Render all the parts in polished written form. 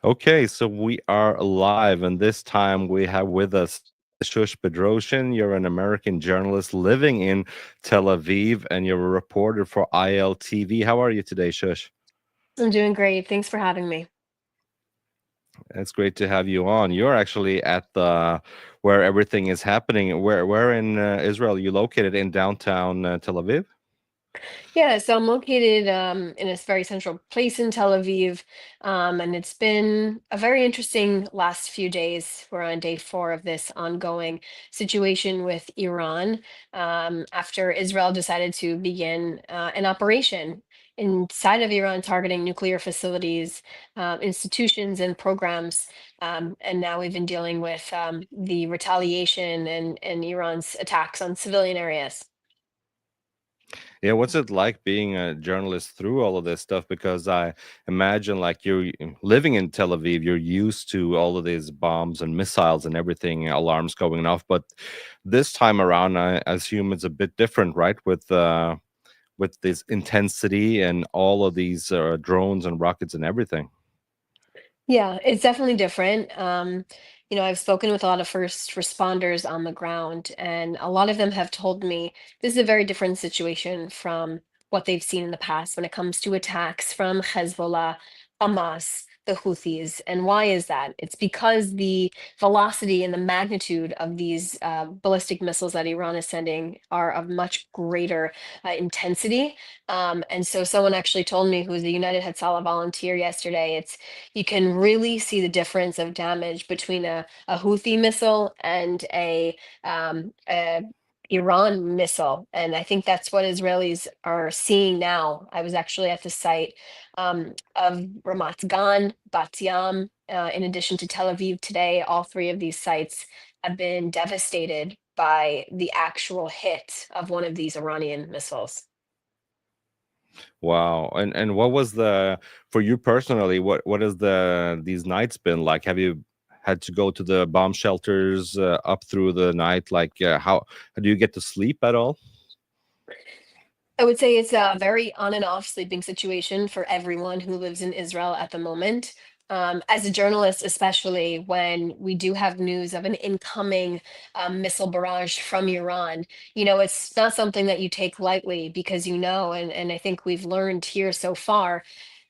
Okay, so we are live, and this time we have with us Shosh Bedrosian. You're an American journalist living in Tel Aviv, and you're a reporter for ILTV. How are you today, Shush? I'm doing great. Thanks for having me. It's great to have you on. You're actually at the where everything is happening. Where in Israel? Are you located in downtown Tel Aviv? Yeah, so I'm located in a very central place in Tel Aviv, and it's been a very interesting last few days. We're on day four of this ongoing situation with Iran after Israel decided to begin an operation inside of Iran targeting nuclear facilities, institutions, and programs. And now we've been dealing with the retaliation and Iran's attacks on civilian areas. Yeah, what's it like being a journalist through all of this stuff? Because I imagine, like, you're living in Tel Aviv, you're used to all of these bombs and missiles and everything, alarms going off. But this time around, I assume it's a bit different, right? With this intensity and all of these drones and rockets and everything. Yeah, it's definitely different. I've spoken with a lot of first responders on the ground, and a lot of them have told me this is a very different situation from what they've seen in the past when it comes to attacks from Hezbollah, Hamas, the Houthis. And why is that? It's because the velocity and the magnitude of these ballistic missiles that Iran is sending are of much greater intensity. And so someone actually told me, who was a United Hatzalah volunteer yesterday, you can really see the difference of damage between a Houthi missile and a Iran missile. And I think that's what Israelis are seeing now. I was actually at the site of Ramat Gan, Bat Yam, in addition to Tel Aviv today. All three of these sites have been devastated by the actual hit of one of these Iranian missiles. Wow. And what was the for you personally, what has these nights been like? Have you had to go to the bomb shelters up through the night? Like how do you get to sleep at all? I would say it's a very on and off sleeping situation for everyone who lives in Israel at the moment. As a journalist, especially when we do have news of an incoming missile barrage from Iran, it's not something that you take lightly because and I think we've learned here so far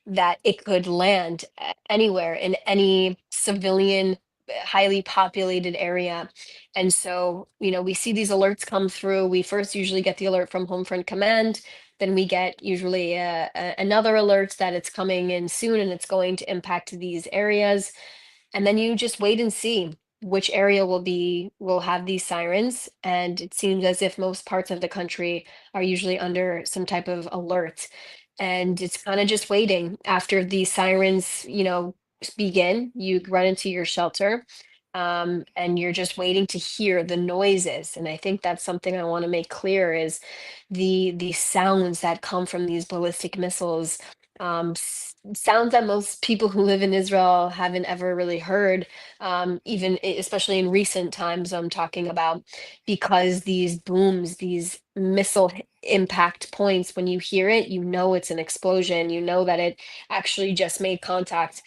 that it could land anywhere in any civilian, highly populated area. And so, we see these alerts come through. We first usually get the alert from Home Front Command. Then we get usually another alert that it's coming in soon and it's going to impact these areas. And then you just wait and see which area will have these sirens. And it seems as if most parts of the country are usually under some type of alert. And it's kind of just waiting after these sirens, begin. You run into your shelter, and you're just waiting to hear the noises. And I think that's something I want to make clear is the sounds that come from these ballistic missiles, sounds that most people who live in Israel haven't ever really heard, especially in recent times. I'm talking about because these booms, these impact points, when you hear it, you know it's an explosion. You know that it actually just made contact,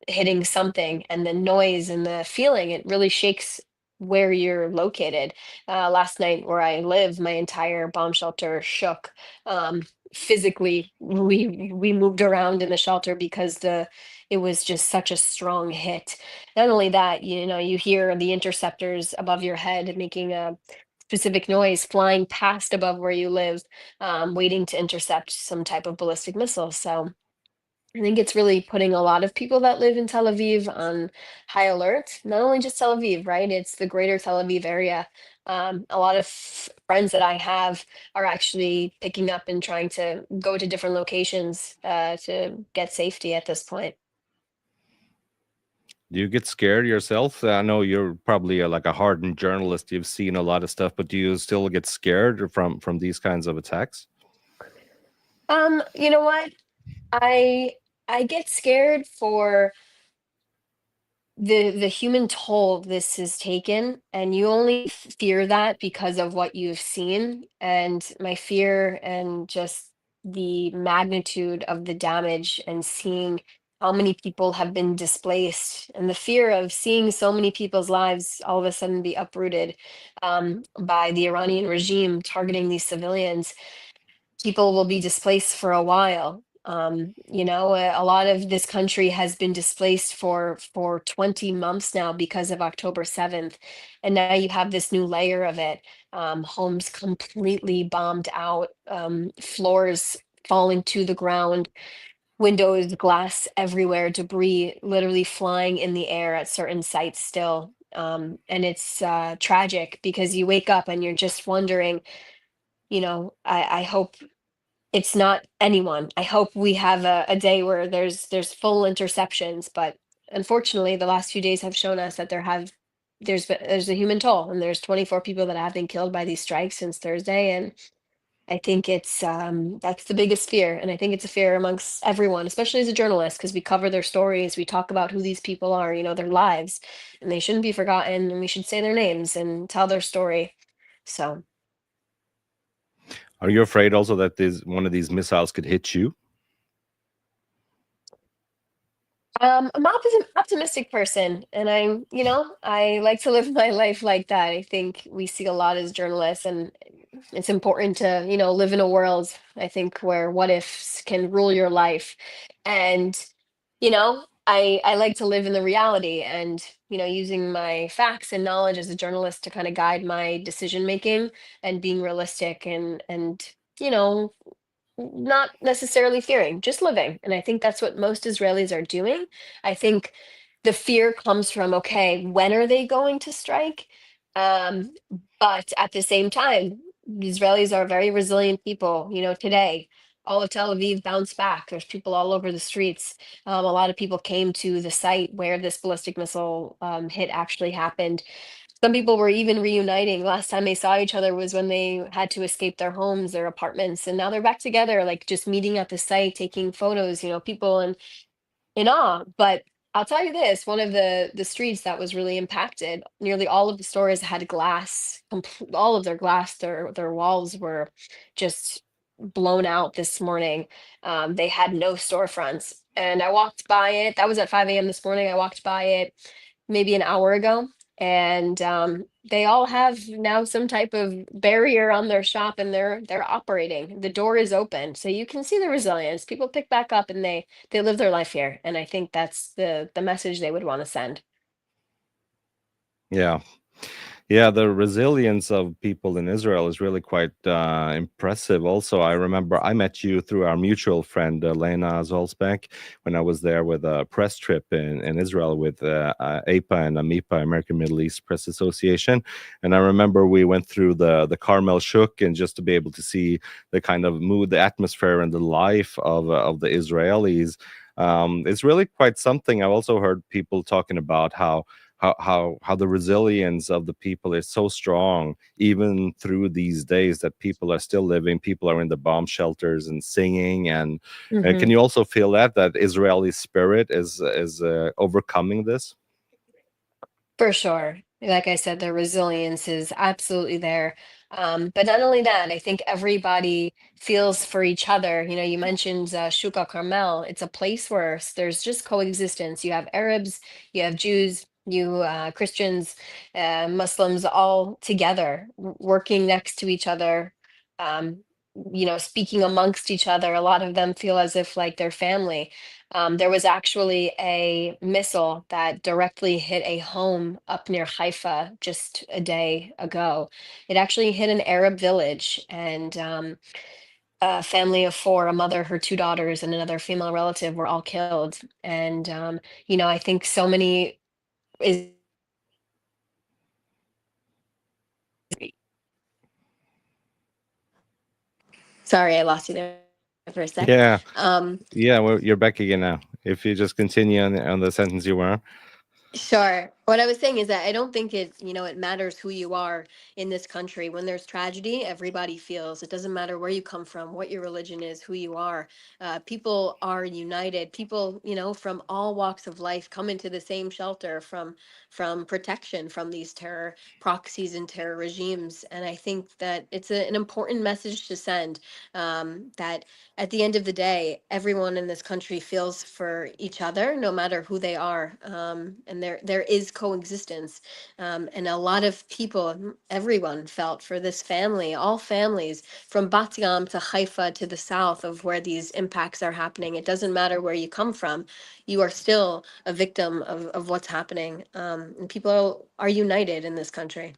hitting something, and the noise and the feeling, it really shakes where you're located. Last night, where I live, my entire bomb shelter shook. Um, Physically, we moved around in the shelter because the it was just such a strong hit. Not only that, you hear the interceptors above your head making a specific noise flying past above where you live, waiting to intercept some type of ballistic missile. So I think it's really putting a lot of people that live in Tel Aviv on high alert. Not only just Tel Aviv, right? It's the greater Tel Aviv area. A lot of friends that I have are actually picking up and trying to go to different locations to get safety at this point. Do you get scared yourself? I know you're probably like a hardened journalist. You've seen a lot of stuff, but do you still get scared from these kinds of attacks? You know what? I I get scared for the human toll this has taken, and you only fear that because of what you've seen. And my fear and just the magnitude of the damage and seeing how many people have been displaced, and the fear of seeing so many people's lives all of a sudden be uprooted by the Iranian regime targeting these civilians. People will be displaced for a while. A lot of this country has been displaced for 20 months now because of October 7th. And now you have this new layer of it. Homes completely bombed out, floors falling to the ground, windows, glass everywhere, debris literally flying in the air at certain sites still. And it's tragic because you wake up and you're just wondering, I hope it's not anyone. I hope we have a day where there's full interceptions, but unfortunately, the last few days have shown us that there's a human toll, and there's 24 people that have been killed by these strikes since Thursday, and I think it's that's the biggest fear, and I think it's a fear amongst everyone, especially as a journalist, because we cover their stories, we talk about who these people are, their lives, and they shouldn't be forgotten, and we should say their names and tell their story. So. Are you afraid also that this one of these missiles could hit you? I'm optimistic person, and I like to live my life like that. I think we see a lot as journalists, and it's important to, live in a world, I think, where what ifs can rule your life. And, I like to live in the reality and, using my facts and knowledge as a journalist to kind of guide my decision making and being realistic and, you know, not necessarily fearing, just living. And I think that's what most Israelis are doing. I think the fear comes from, okay, when are they going to strike? Um, but at the same time, Israelis are very resilient people. Today, all of Tel Aviv bounced back. There's people all over the streets. A lot of people came to the site where this ballistic missile hit actually happened. Some people were even reuniting. Last time they saw each other was when they had to escape their homes, their apartments, and now they're back together, like just meeting at the site, taking photos, people in awe. But I'll tell you this, one of the streets that was really impacted, nearly all of the stores had glass, all of their glass, their walls were just blown out this morning. They had no storefronts. And I walked by it. That was at 5 a.m. this morning. I walked by it maybe an hour ago. And they all have now some type of barrier on their shop, and they're operating. The door is open, so you can see the resilience. People pick back up, and they live their life here, and I think that's the message they would want to send. Yeah. Yeah, the resilience of people in Israel is really quite impressive. Also, I remember I met you through our mutual friend, Lena Zolsbeck, when I was there with a press trip in Israel with APA and AMIPA, American Middle East Press Association. And I remember we went through the Carmel Shuk, and just to be able to see the kind of mood, the atmosphere, and the life of the Israelis. It's really quite something. I've also heard people talking about how the resilience of the people is so strong even through these days, that people are still living, people are in the bomb shelters and singing, and Hmm. can you also feel that Israeli spirit is overcoming this? For sure. Like I said, the resilience is absolutely there. But not only that, I think everybody feels for each other. You mentioned Shuka Carmel. It's a place where there's just coexistence. You have Arabs, you have Jews, you Christians, Muslims, all together, working next to each other. Um, speaking amongst each other. A lot of them feel as if like they're family. There was actually a missile that directly hit a home up near Haifa just a day ago. It actually hit an Arab village, and a family of four, a mother, her two daughters, and another female relative were all killed. And, I think so many is. Sorry, I lost you there for a sec. Yeah, Um, yeah, well, you're back again now. If you just continue on the sentence you were. Sure. What I was saying is that I don't think it matters who you are in this country. When there's tragedy, everybody feels. It doesn't matter where you come from, what your religion is, who you are. People are united. People, from all walks of life come into the same shelter from protection from these terror proxies and terror regimes. And I think that it's an important message to send, that at the end of the day, everyone in this country feels for each other, no matter who they are, and there is coexistence. And a lot of people, everyone felt for this family, all families, from Bat Yam to Haifa to the south of where these impacts are happening. It doesn't matter where you come from, you are still a victim of what's happening. And people are united in this country.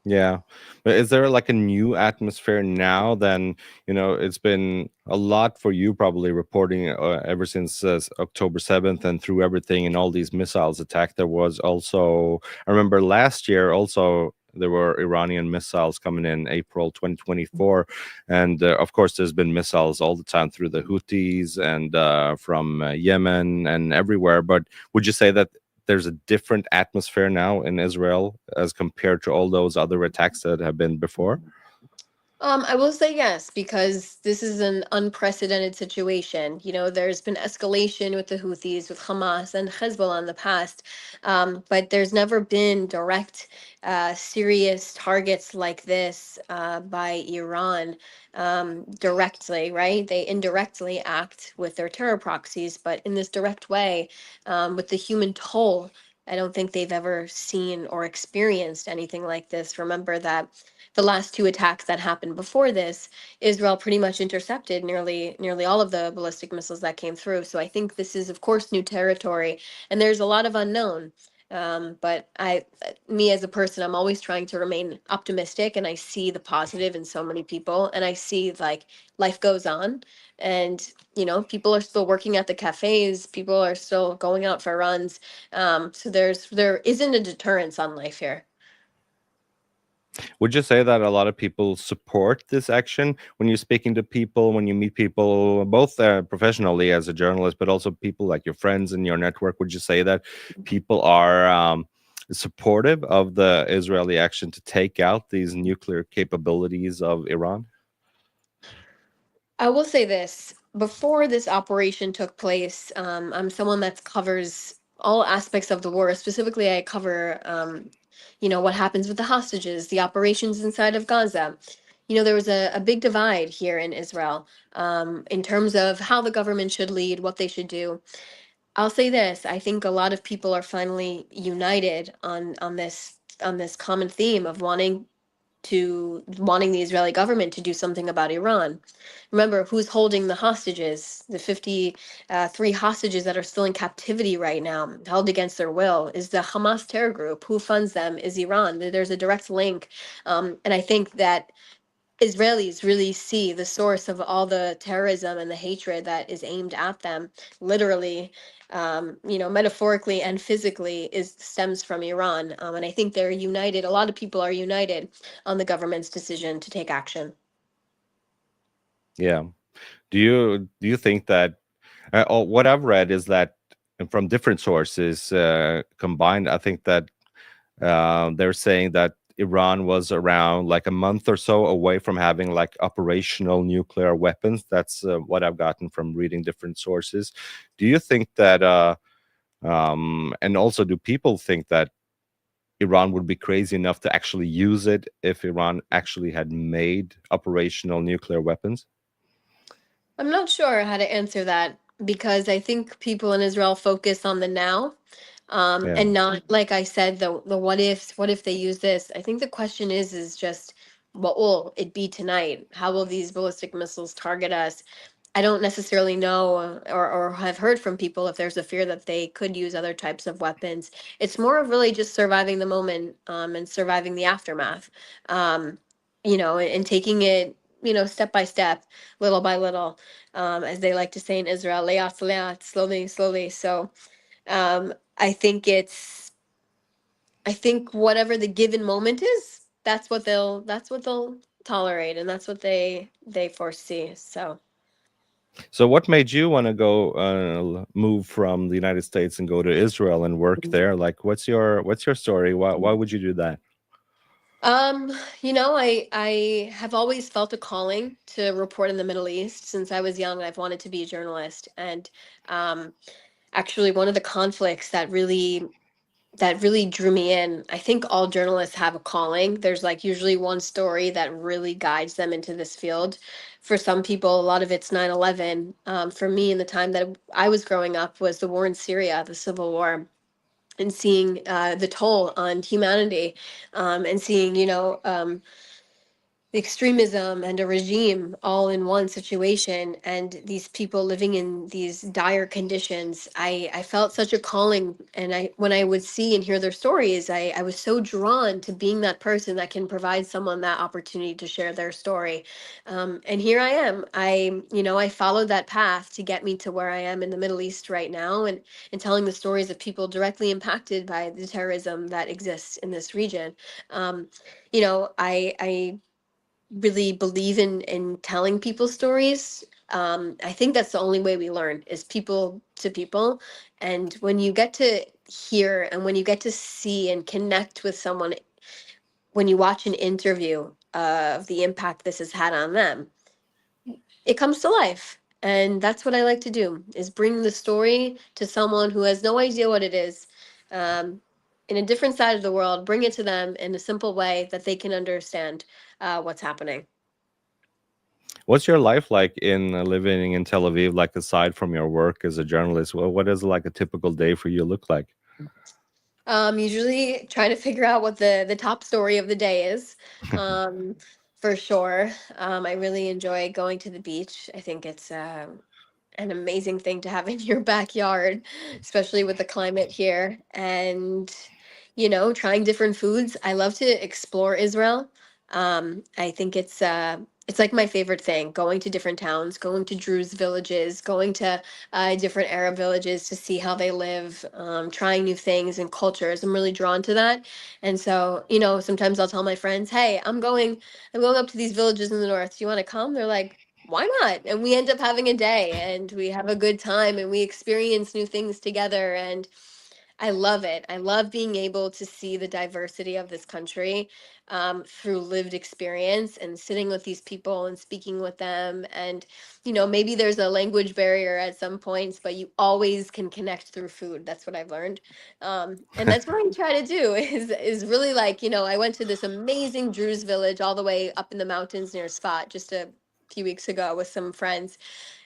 Yeah. But is there like a new atmosphere now than, it's been a lot for you probably reporting ever since October 7th and through everything and all these missiles attack. There was also, I remember last year also, there were Iranian missiles coming in April 2024. And of course, there's been missiles all the time through the Houthis and from Yemen and everywhere. But would you say that there's a different atmosphere now in Israel as compared to all those other attacks that have been before? I will say yes, because this is an unprecedented situation. There's been escalation with the Houthis, with Hamas and Hezbollah in the past, but there's never been direct, serious targets like this by Iran directly, right? They indirectly act with their terror proxies, but in this direct way, with the human toll, I don't think they've ever seen or experienced anything like this. Remember that the last two attacks that happened before this, Israel pretty much intercepted nearly all of the ballistic missiles that came through. So I think this is, of course, new territory, and there's a lot of unknown. But me as a person, I'm always trying to remain optimistic, and I see the positive in so many people, and I see like life goes on, and people are still working at the cafes, people are still going out for runs. So there isn't a deterrence on life here. Would you say that a lot of people support this action when you're speaking to people, when you meet people, both professionally as a journalist, but also people like your friends in your network? Would you say that people are supportive of the Israeli action to take out these nuclear capabilities of Iran? I will say this. Before this operation took place, I'm someone that covers all aspects of the war. Specifically, I cover, what happens with the hostages, the operations inside of Gaza. There was a big divide here in Israel, in terms of how the government should lead, what they should do. I'll say this. I think a lot of people are finally united on this common theme of wanting the Israeli government to do something about Iran. Remember, who's holding the hostages? The 53 hostages that are still in captivity right now, held against their will, is the Hamas terror group. Who funds them is Iran. There's a direct link. And I think that Israelis really see the source of all the terrorism and the hatred that is aimed at them, literally, metaphorically and physically, is stems from Iran. And I think they're united. A lot of people are united on the government's decision to take action. Yeah. Do you think that what I've read is that from different sources combined, I think that they're saying that Iran was around like a month or so away from having like operational nuclear weapons. That's what I've gotten from reading different sources. Do you think that, and also do people think that Iran would be crazy enough to actually use it if Iran actually had made operational nuclear weapons? I'm not sure how to answer that, because I think people in Israel focus on the now, Yeah. and not, like I said, the what ifs. What if they use this? I think the question is just, what will it be tonight? How will these ballistic missiles target us? I don't necessarily know, or have heard from people if there's a fear that they could use other types of weapons. It's more of really just surviving the moment, and surviving the aftermath, um, and taking it, step by step, little by little, as they like to say in Israel, leat leat, slowly, slowly. So I think whatever the given moment is, that's what they'll tolerate, and that's what they foresee. So. So, what made you want to go move from the United States and go to Israel and work there? Like, what's your story? Why would you do that? Um, I have always felt a calling to report in the Middle East. Since I was young, I've wanted to be a journalist. And um, actually, one of the conflicts that really drew me in, I think all journalists have a calling. There's like usually one story that really guides them into this field. For some people, a lot of it's 9/11. For me, in the time that I was growing up, was the war in Syria, the civil war, and seeing the toll on humanity, and seeing, the extremism and a regime all in one situation, and these people living in these dire conditions. I felt such a calling, and when I would see and hear their stories, I was so drawn to being that person that can provide someone that opportunity to share their story. And here I am. I followed that path to get me to where I am in the Middle East right now, and telling the stories of people directly impacted by the terrorism that exists in this region. I really believe in telling people stories. I think that's the only way we learn, is people to people. And when you get to hear and when you get to see and connect with someone, when you watch an interview of the impact this has had on them, it comes to life. And that's what I like to do, is bring the story to someone who has no idea what it is, um, in a different side of the world, bring it to them in a simple way that they can understand what's happening. What's your life like in living in Tel Aviv? Like, aside from your work as a journalist, what does like a typical day for you look like? Usually trying to figure out what the top story of the day is. Um, for sure. I really enjoy going to the beach. I think it's an amazing thing to have in your backyard, especially with the climate here. And, trying different foods. I love to explore Israel. I think it's like my favorite thing, going to different towns, going to Druze villages, going to different Arab villages to see how they live, trying new things and cultures. I'm really drawn to that. And so, sometimes I'll tell my friends, "Hey, I'm going up to these villages in the north. Do you want to come?" They're like, "Why not?" And we end up having a day, and we have a good time, and we experience new things together. And I love it. I love being able to see the diversity of this country, through lived experience, and sitting with these people and speaking with them. And, maybe there's a language barrier at some points, but you always can connect through food. That's what I've learned. And that's what I try to do is really, like, I went to this amazing Druze village all the way up in the mountains near Sfat just a few weeks ago with some friends.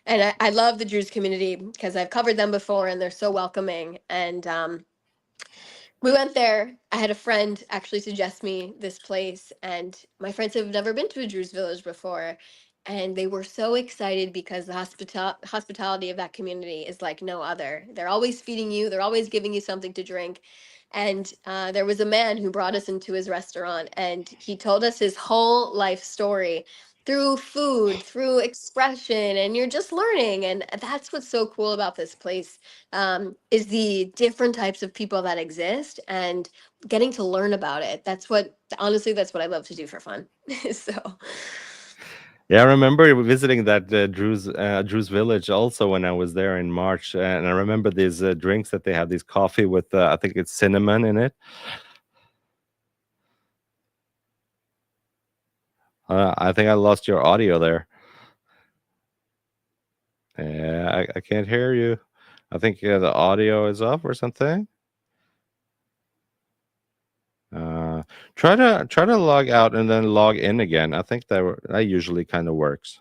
And I love the Druze community because I've covered them before, and they're so welcoming. And we went there. I had a friend actually suggest me this place, and my friends have never been to a Druze village before. And they were so excited because the hospitality of that community is like no other. They're always feeding you, they're always giving you something to drink. And there was a man who brought us into his restaurant, and he told us his whole life story through food, through expression, and you're just learning. And that's what's so cool about this place, is the different types of people that exist, and getting to learn about it. Honestly, that's what I love to do for fun. So, Yeah, I remember visiting that Druze village also when I was there in March, and I remember these drinks that they have. These coffee with I think it's cinnamon in it. I think I lost your audio there. Yeah, I can't hear you. I think the audio is off or something. Uh, try to log out and then log in again. I think that usually kind of works.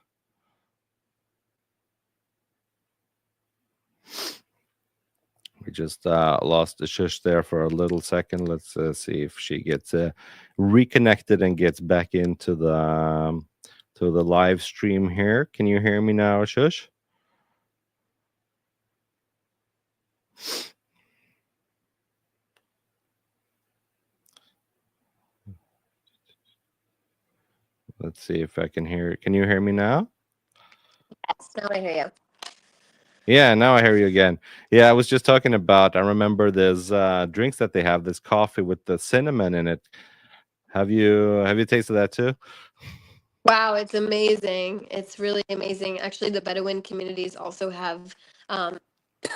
We just lost the shush there for a little second. Let's see if she gets reconnected and gets back into the live stream here. Can you hear me now, shush? Let's see if I can hear. Can you hear me now? yes, now I hear you. Yeah, now I hear you again. Yeah, I was just talking about. I remember there's drinks that they have. This coffee with the cinnamon in it. Have you tasted that too? Wow, it's amazing. It's really amazing. Actually, the Bedouin communities also have um,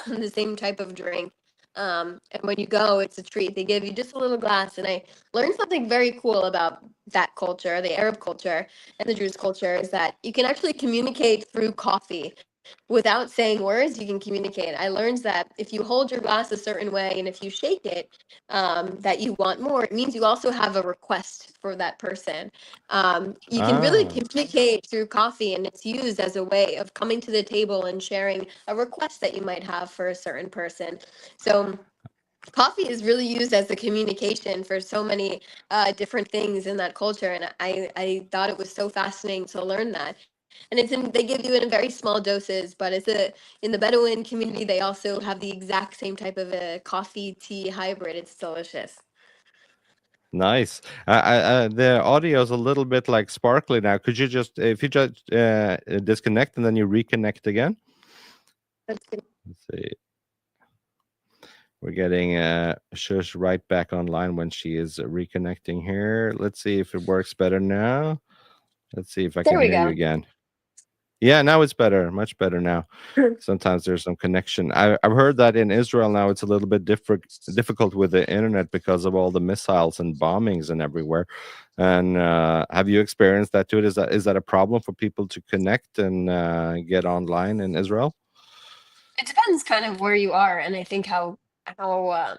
the same type of drink. And when you go, it's a treat. They give you just a little glass. And I learned something very cool about that culture, the Arab culture and the Jewish culture, is that you can actually communicate through coffee. Without saying words, you can communicate. I learned that if you hold your glass a certain way and if you shake it, that you want more, it means you also have a request for that person. You can really Ah, communicate through coffee, and it's used as a way of coming to the table and sharing a request that you might have for a certain person. So coffee is really used as a communication for so many different things in that culture, and I thought it was so fascinating to learn that. And they give you it in very small doses, but in the Bedouin community they also have the exact same type of a coffee tea hybrid. It's delicious. nice. The audio is a little bit like sparkly now. Could you just, if you just disconnect and then you reconnect again? That's good. Let's see. We're getting Shush right back online when she is reconnecting here. Let's see if it works better now. Let's see if I There can we hear you go. again. Yeah, now it's better, much better now. Sometimes there's some connection. I've heard that in Israel now it's a little bit difficult with the internet because of all the missiles and bombings and everywhere. And have you experienced that too? Is that a problem for people to connect and get online in Israel? It depends kind of where you are, and I think how how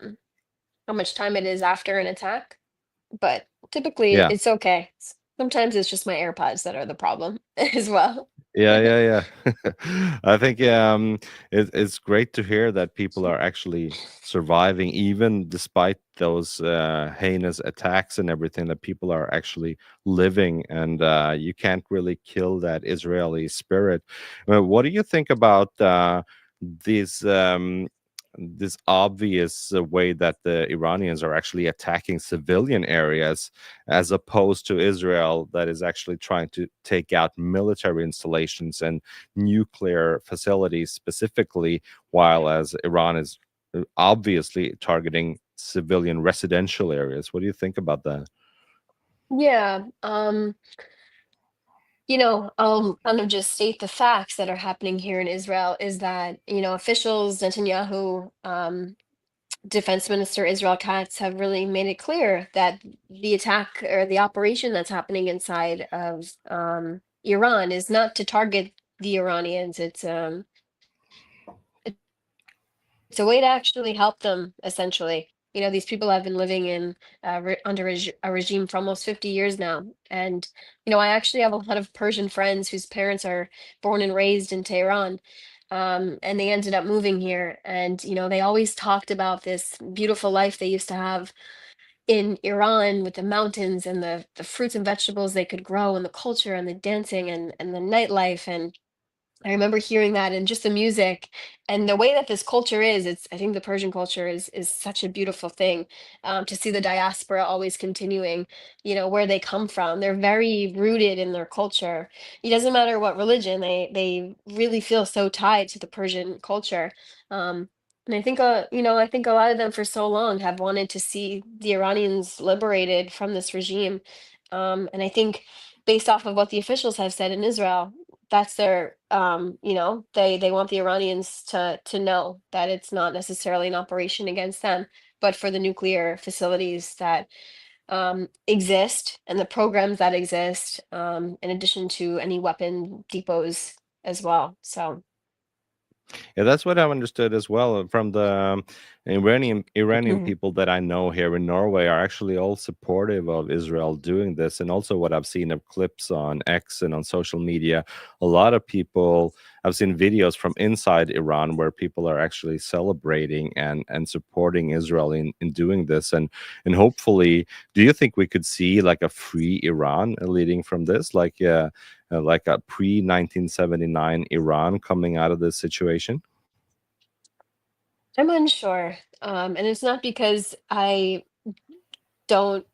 much time it is after an attack. But typically Yeah. it's okay. Sometimes it's just my AirPods that are the problem as well. Yeah, yeah, yeah. I think it's great to hear that people are actually surviving, even despite those heinous attacks and everything. That people are actually living, and you can't really kill that Israeli spirit. What do you think about these? This obvious way that the Iranians are actually attacking civilian areas as opposed to Israel that is actually trying to take out military installations and nuclear facilities specifically, while as Iran is obviously targeting civilian residential areas. What do you think about that? Yeah. I'll kind of just state the facts that are happening here in Israel is that, officials, Netanyahu, Defense Minister Israel Katz have really made it clear that the attack or the operation that's happening inside of Iran is not to target the Iranians. It's a way to actually help them, essentially. These people have been living in under a regime for almost 50 years now. And, I actually have a lot of Persian friends whose parents are born and raised in Tehran. And they ended up moving here. And, they always talked about this beautiful life they used to have in Iran with the mountains and the fruits and vegetables they could grow and the culture and the dancing and the nightlife. And I remember hearing that and just the music and the way that this culture is. I think the Persian culture is such a beautiful thing, to see the diaspora always continuing, where they come from. They're very rooted in their culture. It doesn't matter what religion, they really feel so tied to the Persian culture. And I think a lot of them for so long have wanted to see the Iranians liberated from this regime. And I think based off of what the officials have said in Israel, that's their they want the Iranians to know that it's not necessarily an operation against them, but for the nuclear facilities that exist and the programs that exist, in addition to any weapon depots as well. So Yeah, that's what I've understood as well from the Iranian people that I know here in Norway are actually all supportive of Israel doing this, and also what I've seen of clips on X and on social media, a lot of people. I've seen videos from inside Iran where people are actually celebrating and supporting Israel in doing this, and hopefully, do you think we could see like a free Iran leading from this, like a pre 1979 Iran coming out of this situation? I'm unsure. And it's not because I don't,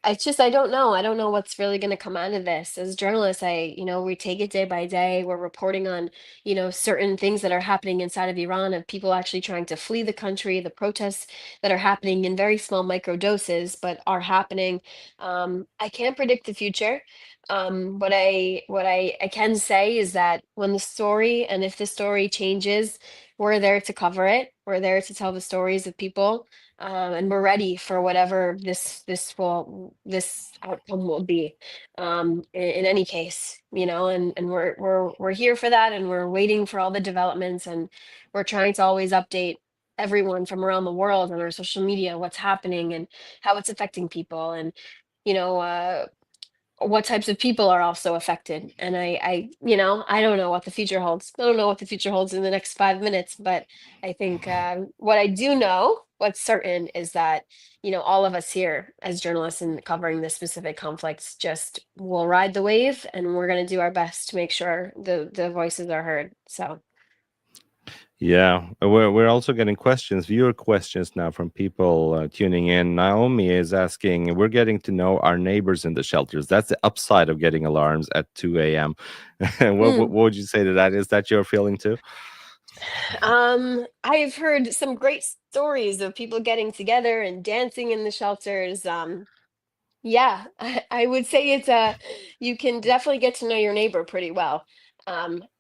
It's just I don't know. I don't know what's really going to come out of this. As journalists, we take it day by day. We're reporting on, certain things that are happening inside of Iran of people actually trying to flee the country, the protests that are happening in very small micro doses, but are happening. I can't predict the future. What I can say is that when the story and if the story changes, we're there to cover it. We're there to tell the stories of people, and we're ready for whatever this outcome will be. In any case, and we're here for that, and we're waiting for all the developments, and we're trying to always update everyone from around the world on our social media what's happening and how it's affecting people, and you know uh, what types of people are also affected. And I don't know what the future holds. I don't know what the future holds in the next 5 minutes, but I think what I do know, what's certain, is that all of us here as journalists in covering this specific conflicts just will ride the wave, and we're going to do our best to make sure the voices are heard. So. Yeah, we're also getting questions, viewer questions now from people tuning in. Naomi is asking, we're getting to know our neighbors in the shelters. That's the upside of getting alarms at 2 a.m. What Mm. would you say to that? Is that your feeling too? I've heard some great stories of people getting together and dancing in the shelters. Yeah, I would say you can definitely get to know your neighbor pretty well.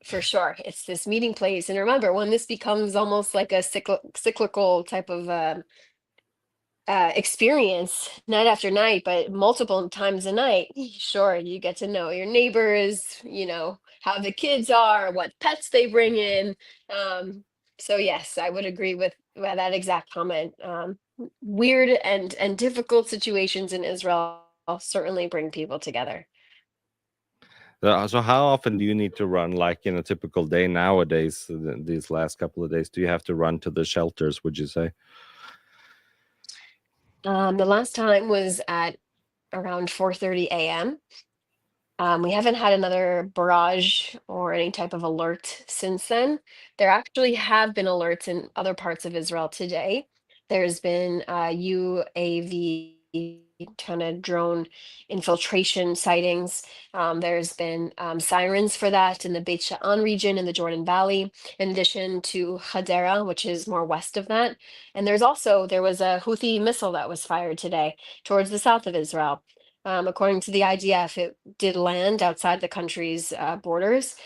For sure. It's this meeting place. And remember, when this becomes almost like a cyclical type of experience night after night, but multiple times a night, sure, you get to know your neighbors, how the kids are, what pets they bring in. So yes, I would agree with that exact comment. Weird and difficult situations in Israel certainly bring people together. So how often do you need to run, like in a typical day nowadays, these last couple of days? Do you have to run to the shelters, would you say? The last time was at around 4:30 a.m. We haven't had another barrage or any type of alert since then. There actually have been alerts in other parts of Israel today. There's been UAV kind of drone infiltration sightings. There's been sirens for that in the Beit Sha'an region in the Jordan Valley, in addition to Hadera, which is more west of that. And there was a Houthi missile that was fired today towards the south of Israel. According to the IDF, it did land outside the country's borders,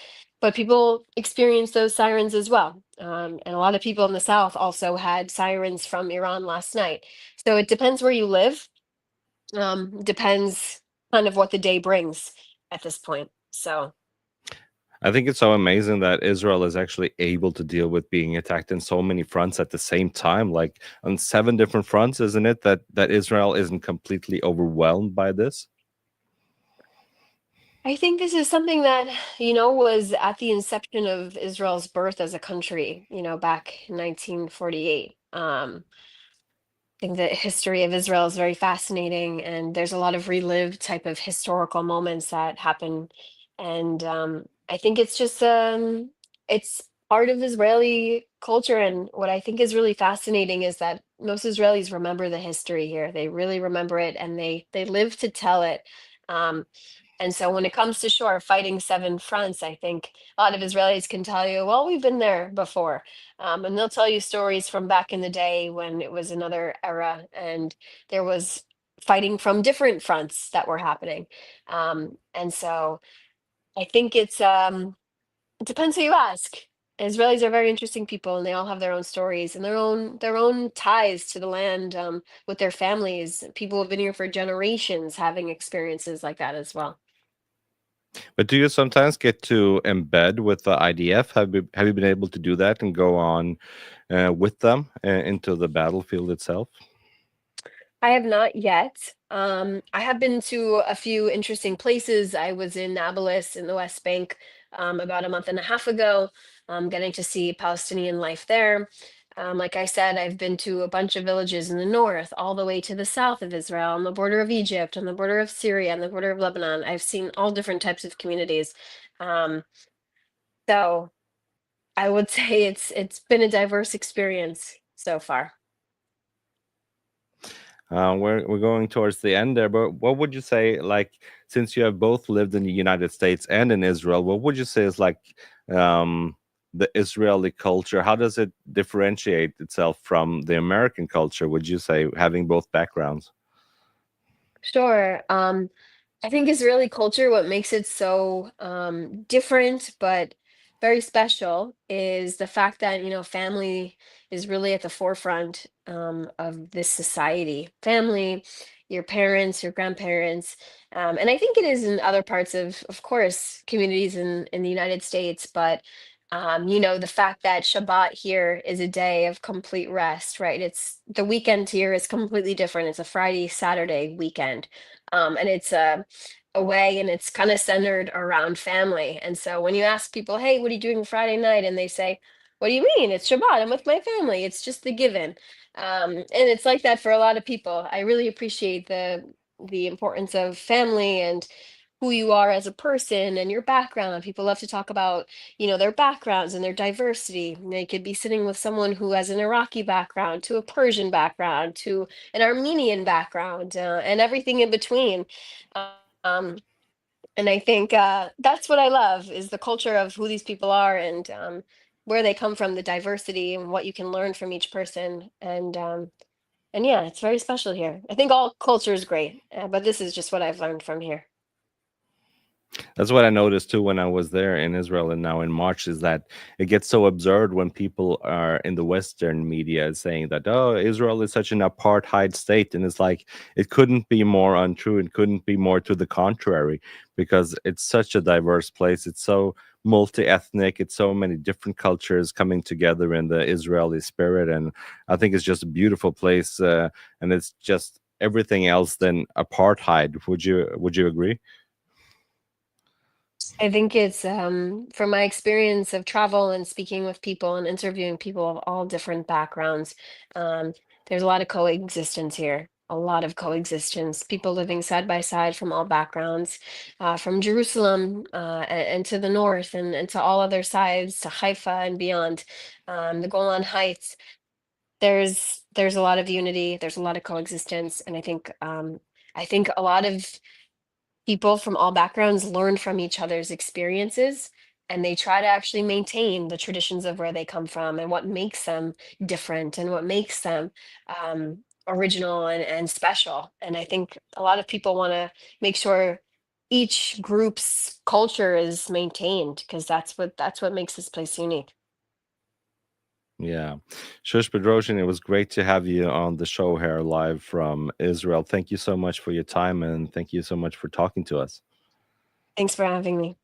but people experienced those sirens as well. And a lot of people in the south also had sirens from Iran last night. So it depends where you live. Depends kind of what the day brings at this point. So. I think it's so amazing that Israel is actually able to deal with being attacked in so many fronts at the same time, like on 7 different fronts, isn't it? That Israel isn't completely overwhelmed by this. I think this is something that, was at the inception of Israel's birth as a country, back in 1948. I think the history of Israel is very fascinating, and there's a lot of relived type of historical moments that happen. And I think it's part of Israeli culture. And what I think is really fascinating is that most Israelis remember the history here. They really remember it, and they live to tell it. Um, and so when it comes to sure fighting 7 fronts, I think a lot of Israelis can tell you, well, we've been there before. And they'll tell you stories from back in the day when it was another era and there was fighting from different fronts that were happening. And so I think it depends who you ask. Israelis are very interesting people, and they all have their own stories and their own ties to the land, with their families. People have been here for generations, having experiences like that as well. But do you sometimes get to embed with the IDF? Have you been able to do that and go on with them into the battlefield itself? I have not yet. I have been to a few interesting places. I was in Nablus in the West Bank about a month and a half ago, getting to see Palestinian life there. Like I said, I've been to a bunch of villages in the north, all the way to the south of Israel, on the border of Egypt, on the border of Syria, on the border of Lebanon. I've seen all different types of communities. Um, so I would say it's been a diverse experience so far. We're going towards the end there, but what would you say, like, since you have both lived in the United States and in Israel, what would you say is like um, the Israeli culture? How does it differentiate itself from the American culture? Would you say, having both backgrounds? Sure. I think Israeli culture, what makes it so different but very special is the fact that, family is really at the forefront of this society. Family, your parents, your grandparents, and I think it is in other parts of course, communities in the United States, but the fact that Shabbat here is a day of complete rest, right? It's the weekend here is completely different. It's a Friday, Saturday weekend. And it's away and it's kind of centered around family. And so when you ask people, hey, what are you doing Friday night? And they say, what do you mean? It's Shabbat. I'm with my family. It's just the given. And it's like that for a lot of people. I really appreciate the importance of family and who you are as a person and your background. People love to talk about, their backgrounds and their diversity. They could be sitting with someone who has an Iraqi background, to a Persian background, to an Armenian background, and everything in between. Um, and I think that's what I love is the culture of who these people are and where they come from, the diversity and what you can learn from each person. And yeah, it's very special here. I think all culture is great, but this is just what I've learned from here. That's what I noticed too when I was there in Israel and now in March, is that it gets so absurd when people are in the Western media saying that, oh, Israel is such an apartheid state. And it's like, it couldn't be more untrue. It couldn't be more to the contrary, because it's such a diverse place. It's so multi ethnic. It's so many different cultures coming together in the Israeli spirit. And I think it's just a beautiful place. And it's just everything else than apartheid. Would you agree? I think it's from my experience of travel and speaking with people and interviewing people of all different backgrounds. Um, there's a lot of coexistence here, a lot of coexistence. People living side by side from all backgrounds, from Jerusalem and to the north and to all other sides, to Haifa and beyond, the Golan Heights. There's a lot of unity. There's a lot of coexistence, and I think a lot of people from all backgrounds learn from each other's experiences and they try to actually maintain the traditions of where they come from and what makes them different and what makes them original and special. And I think a lot of people want to make sure each group's culture is maintained because that's what makes this place unique. Yeah. Shosh Bedrosian, it was great to have you on the show here live from Israel. Thank you so much for your time and thank you so much for talking to us. Thanks for having me.